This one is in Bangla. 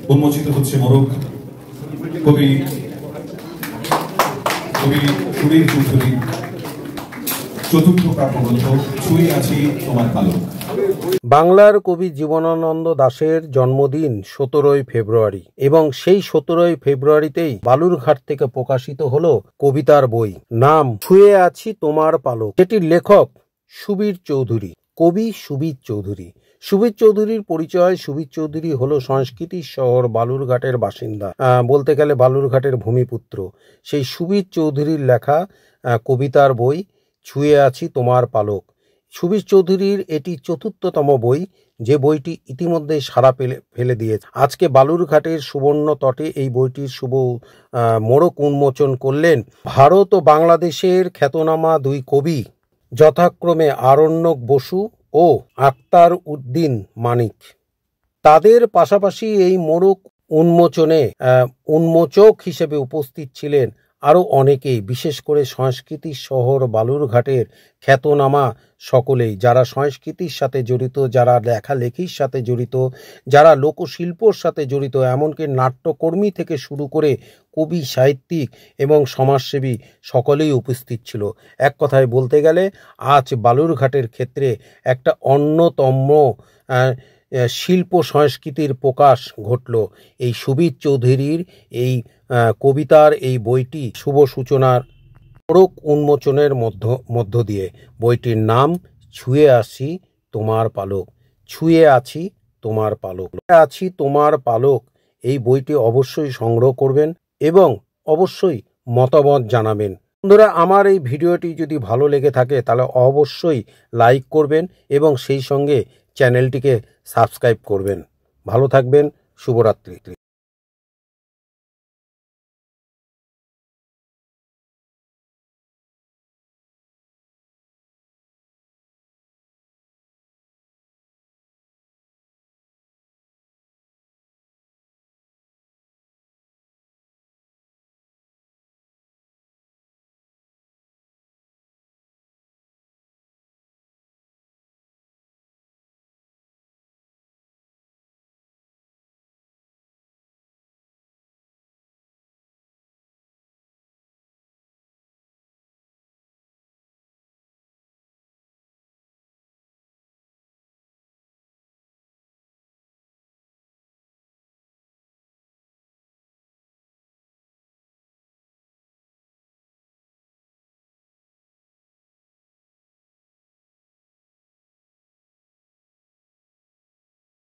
উন্মোচিত হচ্ছে মোড়ক কবি সুবীর চৌধুরী চতুর্থ কাব্যগ্রন্থ ছুঁয়ে আছি তোমার পালক। বাংলার কবি জীবনানন্দ দাশের জন্মদিন 17ই ফেব্রুয়ারি এবং সেই 17ই ফেব্রুয়ারিতেই বালুরঘাট থেকে প্রকাশিত হলো কবিতার বই, নাম ছুঁয়ে আছি তোমার পালক। যেটির লেখক সুবীর চৌধুরী, কবি সুবীর চৌধুরী। সুবীর চৌধুরীর পরিচয়, সুবীর চৌধুরী হলো সংস্কৃতির শহর বালুরঘাটের বাসিন্দা, বলতে গেলে বালুরঘাটের ভূমিপুত্র। সেই সুবীর চৌধুরীর লেখা কবিতার বই ছুঁয়ে আছি তোমার পালক। সুবীর চৌধুরীর এটি 4র্থতম বই, যে বইটি ইতিমধ্যে সাড়া ফেলে দিয়েছে। আজকে বালুরঘাটের সুবর্ণ তটে এই বইটির শুভ মোড়ক উন্মোচন করলেন ভারত ও বাংলাদেশের খ্যাতনামা দুই কবি, যথাক্রমে আরণ্যক বসু ও আখতার উদ্দিন মানিক। তাদের পাশাপাশি এই মোড়ক উন্মোচনে উন্মোচক হিসেবে উপস্থিত ছিলেন আরও অনেকেই, বিশেষ করে সংস্কৃতির শহর বালুরঘাটের খ্যাতনামা সকলেই, যারা সংস্কৃতির সাথে জড়িত, যারা লেখালেখির সাথে জড়িত, যারা লোকশিল্পর সাথে জড়িত, এমনকি নাট্যকর্মী থেকে শুরু করে কবি, সাহিত্যিক এবং সমাজসেবী সকলেই উপস্থিত ছিল। এক কথায় বলতে গেলে আজ বালুরঘাটের ক্ষেত্রে একটা অন্যতম শিল্প সংস্কৃতির প্রকাশ ঘটল এই সুবীর চৌধুরীর এই কবিতার এই বইটি শুভ সূচনার মোড়ক উন্মোচনের মধ্য দিয়ে। বইটির নাম ছুঁয়ে আছি তোমার পালক। ছুঁয়ে আছি তোমার পালক, আছি তোমার পালক। এই বইটি অবশ্যই সংগ্রহ করবেন এবং অবশ্যই মতামত জানাবেন। বন্ধুরা, আমার এই ভিডিওটি যদি ভালো লেগে থাকে তাহলে অবশ্যই লাইক করবেন এবং সেই সঙ্গে চ্যানেলটিকে সাবস্ক্রাইব করবেন। ভালো থাকবেন, শুভরাত্রি।